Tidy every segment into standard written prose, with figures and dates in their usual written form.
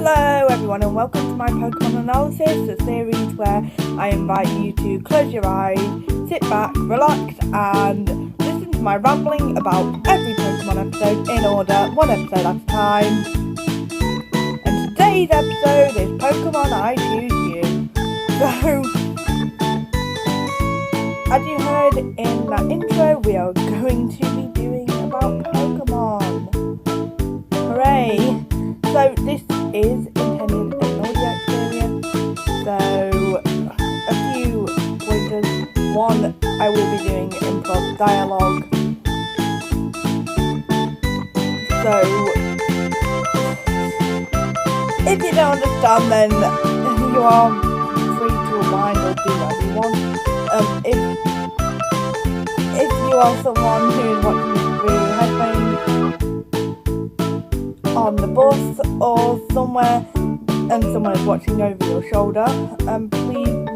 Hello everyone and welcome to my Pokemon analysis, a series where I invite you to close your eyes, sit back, relax and listen to my rambling about every Pokemon episode in order, one episode at a time. And today's episode is Pokemon I Choose You. So, as you heard in that intro, we are going to be doing about Pokemon. Hooray! So this is intended as an audio experience, so a few pointers. One, I will be doing improv dialogue. So if you don't understand, then you are free to rewind or do whatever you want. If you are someone who is watching this through headphones on the bus or somewhere and someone is watching over your shoulder, please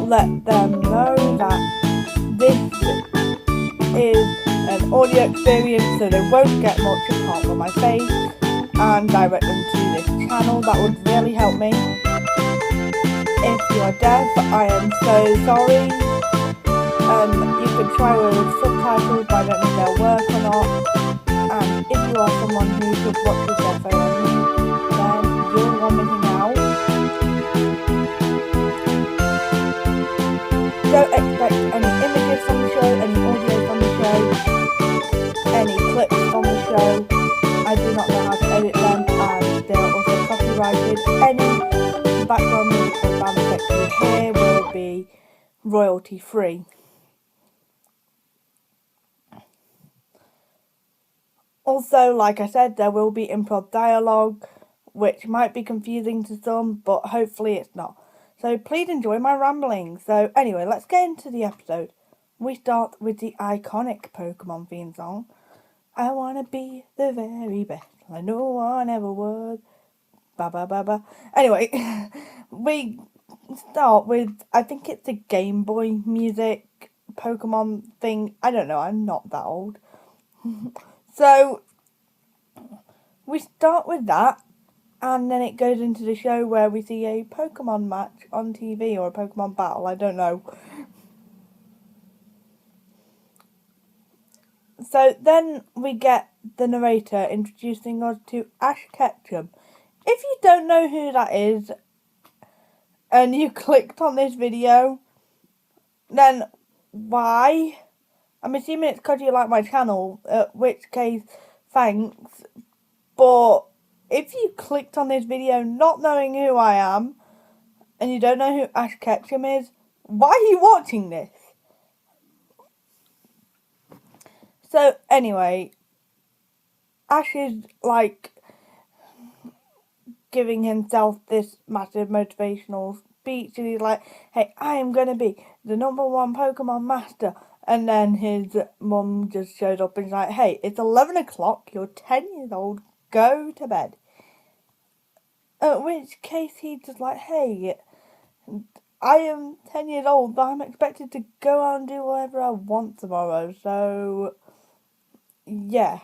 let them know that this is an audio experience, so they won't get much apart from my face, and direct them to this channel. That would really help me. If you are deaf, I am so sorry. You could try with subtitles, but I don't know if they'll work or not. And if you are someone who just watches their phone only, then you're the one missing out. Don't expect any images from the show, any audio from the show, any clips from the show. I do not know how to edit them, and they are also copyrighted. Any background music or sound effects you hear will be royalty free. Also, like I said, there will be improv dialogue, which might be confusing to some, but hopefully it's not. So please enjoy my rambling. So anyway, let's get into the episode. We start with the iconic Pokemon theme song. I wanna be the very best, like no one ever was. Ba ba ba ba. Anyway, we start with, I think it's a Game Boy music Pokemon thing. I don't know, I'm not that old. So, we start with that, and then it goes into the show where we see a Pokemon match on TV, or a Pokemon battle, I don't know. So then we get the narrator introducing us to Ash Ketchum. If you don't know who that is, and you clicked on this video, then why? I'm assuming it's because you like my channel, in which case, thanks. But if you clicked on this video not knowing who I am, and you don't know who Ash Ketchum is, why are you watching this? So anyway, Ash is like giving himself this massive motivational speech, and he's like, hey, I am going to be the #1 Pokemon master. And then his mum just shows up and is like, hey, it's 11 o'clock, you're 10 years old, go to bed. In which case he's just like, hey, I am 10 years old, but I'm expected to go out and do whatever I want tomorrow, so yeah.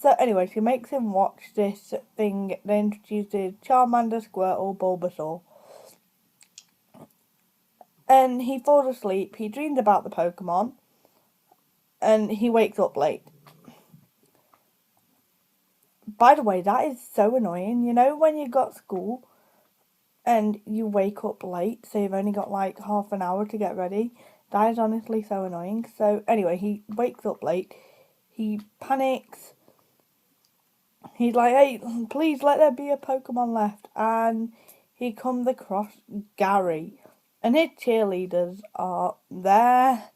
So anyway, she makes him watch this thing that introduces Charmander, Squirtle, Bulbasaur. And he falls asleep, he dreams about the Pokemon, and he wakes up late. By the way, that is so annoying. You know when you got school and you wake up late, so you've only got like half an hour to get ready? That is honestly so annoying. So anyway, he wakes up late, he panics, he's like, hey, please let there be a Pokemon left, and he comes across Gary, and his cheerleaders are there,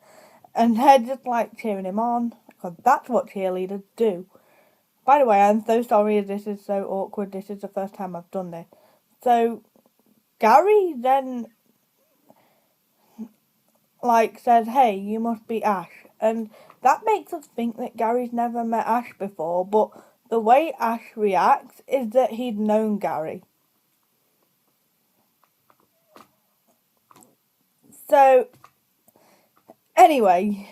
and they're just like cheering him on, because that's what cheerleaders do. By the way, I'm so sorry this is so awkward, this is the first time I've done this. So, Gary then, like, says, hey, you must be Ash, and that makes us think that Gary's never met Ash before, but the way Ash reacts is that he'd known Gary. So, anyway,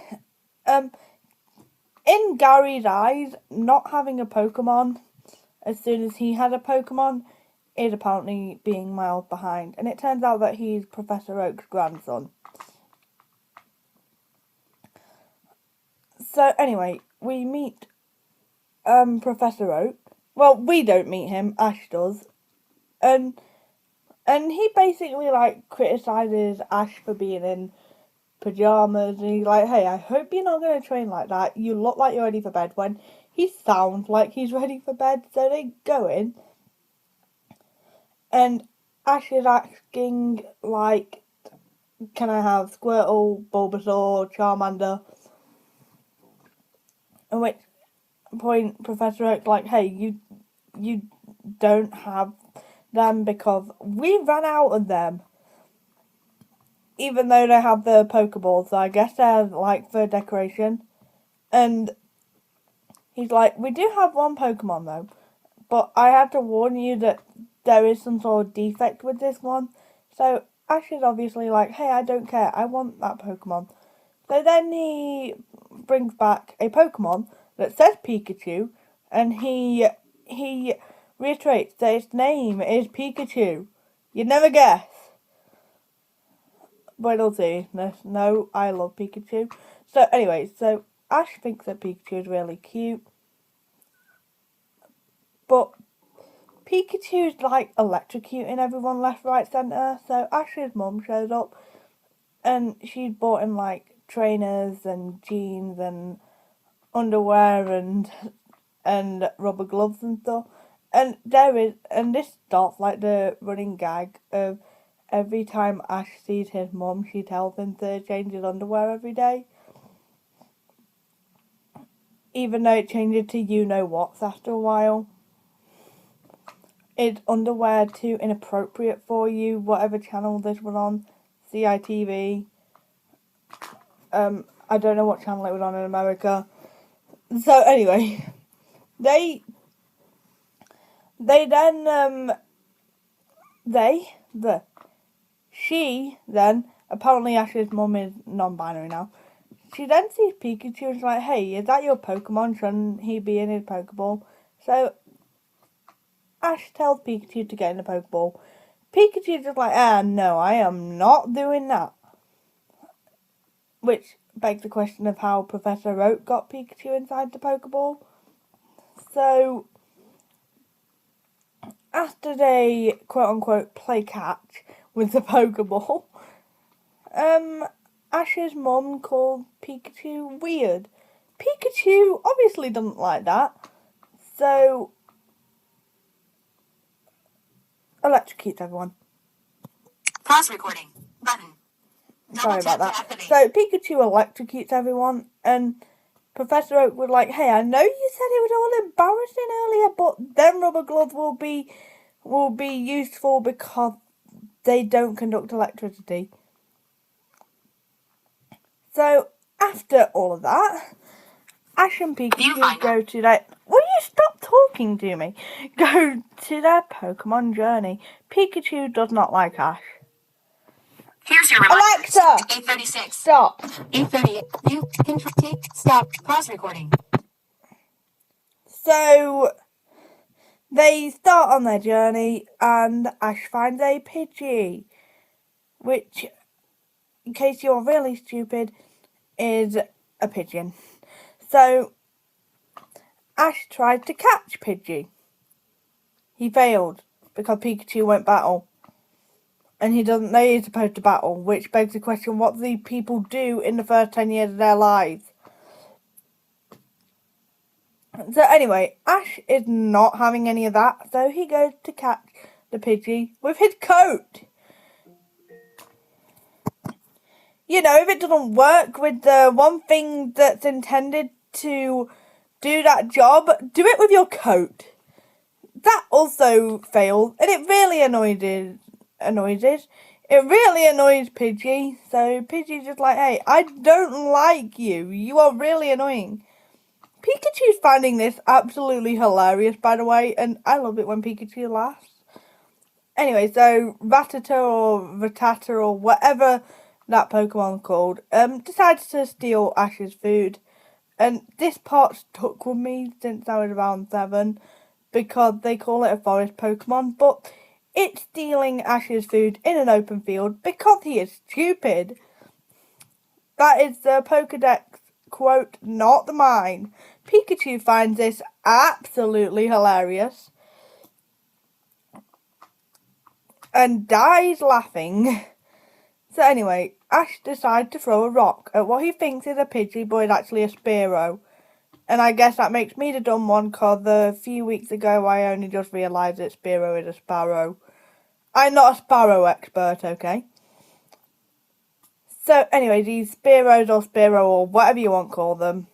in Gary's eyes, not having a Pokemon as soon as he had a Pokemon, is apparently being miles behind. And it turns out that he's Professor Oak's grandson. So anyway, we meet Professor Oak. Well, we don't meet him, Ash does. And he basically like criticises Ash for being in pajamas, and he's like, hey, I hope you're not going to train like that. You look like you're ready for bed, when he sounds like he's ready for bed. So they go in, and Ash is asking, like, can I have Squirtle, Bulbasaur, Charmander? At which point Professor Oak's like, hey, you don't have them because we ran out of them. Even though they have the Pokeballs, so I guess they're like for decoration. And he's like, we do have one Pokemon though, but I had to warn you that there is some sort of defect with this one. So Ash is obviously like, hey, I don't care, I want that Pokemon. So then he brings back a Pokemon that says Pikachu, and he reiterates that its name is Pikachu. You'd never guess. But in all seriousness, no, I love Pikachu. So anyway, so Ash thinks that Pikachu is really cute. But Pikachu's like electrocuting everyone left, right, centre. So Ash's mum shows up, and she's bought him like trainers and jeans and underwear and rubber gloves and stuff. And this starts like the running gag of every time Ash sees his mum, she tells him to change his underwear every day. Even though it changes to you-know-whats after a while. Is underwear too inappropriate for you? Whatever channel this was on. CITV. I don't know what channel it was on in America. So anyway. She then, apparently Ash's mum is non-binary now, she then sees Pikachu and is like, hey, is that your Pokemon? Shouldn't he be in his Pokeball? So Ash tells Pikachu to get in the Pokeball. Pikachu's just like, no, I am not doing that. Which begs the question of how Professor Oak got Pikachu inside the Pokeball. So after they quote-unquote play catch with the Pokeball, Ash's mum called Pikachu weird. Pikachu obviously doesn't like that, so electrocutes everyone. Pause recording. Button. Sorry about that. So Pikachu electrocutes everyone, and Professor Oak was like, hey, I know you said it was all embarrassing earlier, but them rubber gloves will be useful because they don't conduct electricity. So after all of that, Ash and Pikachu go to their... Will you stop talking to me? Go to their Pokemon journey. Pikachu does not like Ash. Here's your reminder. Alexa! 8:36. Stop. 8:38. You can stop. Pause recording. So they start on their journey, and Ash finds a Pidgey, which, in case you're really stupid, is a pigeon. So Ash tried to catch Pidgey. He failed because Pikachu went battle. And he doesn't know he's supposed to battle, which begs the question, what do people do in the first 10 years of their lives? So anyway, Ash is not having any of that, so he goes to catch the Pidgey with his coat. You know, if it doesn't work with the one thing that's intended to do that job, do it with your coat. That also failed, and it really annoyed it. It really annoys Pidgey. So Pidgey's just like, hey, I don't like you. You are really annoying. Pikachu's finding this absolutely hilarious, by the way, and I love it when Pikachu laughs. Anyway, so Rattata or Rattata or whatever that Pokemon called, decides to steal Ash's food. And this part stuck with me since I was around 7. because they call it a forest Pokemon, but it's stealing Ash's food in an open field because he is stupid. That is the Pokedex quote, not mine. Pikachu finds this absolutely hilarious and dies laughing. So anyway, Ash decides to throw a rock at what he thinks is a Pidgey, but it's actually a Spearow. And I guess that makes me the dumb one, because a few weeks ago I only just realised that Spearow is a Sparrow. I'm not a Sparrow expert, okay? So anyway, these Spearows or Spearow or whatever you want to call them,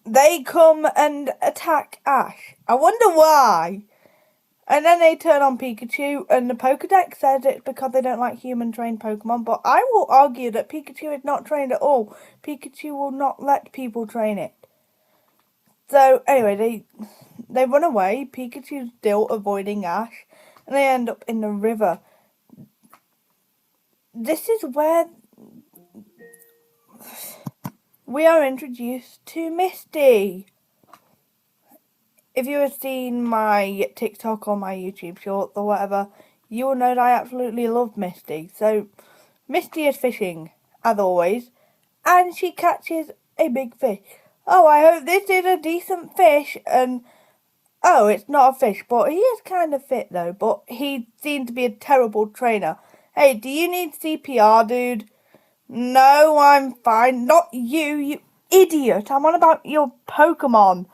they come and attack Ash. I wonder why. And then they turn on Pikachu, and the Pokedex says it's because they don't like human-trained Pokemon, but I will argue that Pikachu is not trained at all. Pikachu will not let people train it. So, anyway, they run away. Pikachu's still avoiding Ash, and they end up in the river. This is where we are introduced to Misty. If you have seen my TikTok or my YouTube shorts or whatever, you will know that I absolutely love Misty. So, Misty is fishing, as always, and she catches a big fish. Oh, I hope this is a decent fish, and oh, it's not a fish, but he is kind of fit though, but he seemed to be a terrible trainer. Hey, do you need CPR, dude? No, I'm fine. Not you, you idiot. I'm on about your Pokemon.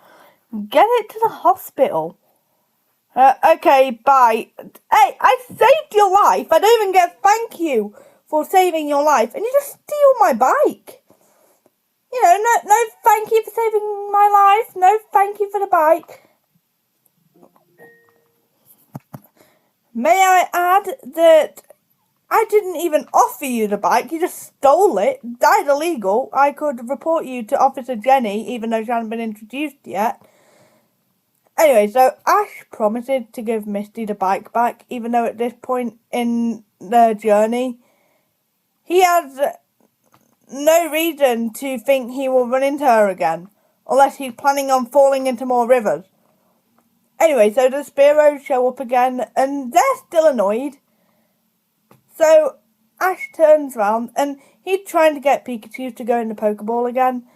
Get it to the hospital. Okay, bye. Hey, I saved your life. I don't even get thank you for saving your life, and you just steal my bike. You know, no thank you for saving my life. No thank you for the bike. May I add that I didn't even offer you the bike. You just stole it. That's illegal. I could report you to Officer Jenny, even though she hasn't been introduced yet. Anyway, so Ash promises to give Misty the bike back, even though at this point in the journey, he has no reason to think he will run into her again, unless he's planning on falling into more rivers. Anyway, so the Spearows show up again, and they're still annoyed. So Ash turns around, and he's trying to get Pikachu to go in the Pokeball again.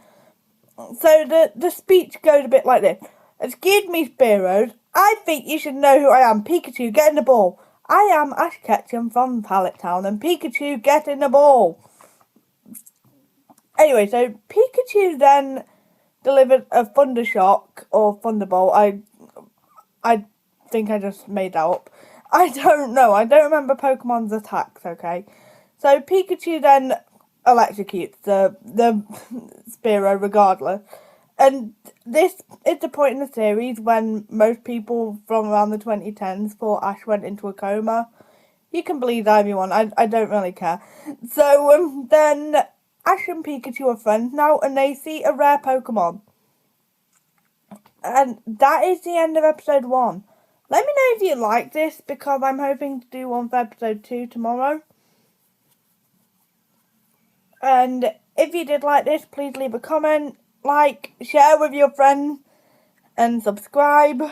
So the speech goes a bit like this. Excuse me, Spearows. I think you should know who I am. Pikachu, get in the ball. I am Ash Ketchum from Pallet Town, and Pikachu, get in the ball. Anyway, so Pikachu then delivered a Thunder Shock or Thunderbolt. I think I just made that up. I don't know. I don't remember Pokemon's attacks, okay? So Pikachu then electrocutes the Spearow regardless. And this is the point in the series when most people from around the 2010s thought Ash went into a coma. You can believe that if you want. I don't really care. So then Ash and Pikachu are friends now, and they see a rare Pokemon. And that is the end of episode 1. Let me know if you like this, because I'm hoping to do one for episode 2 tomorrow. And if you did like this, please leave a comment, like, share with your friends, and subscribe.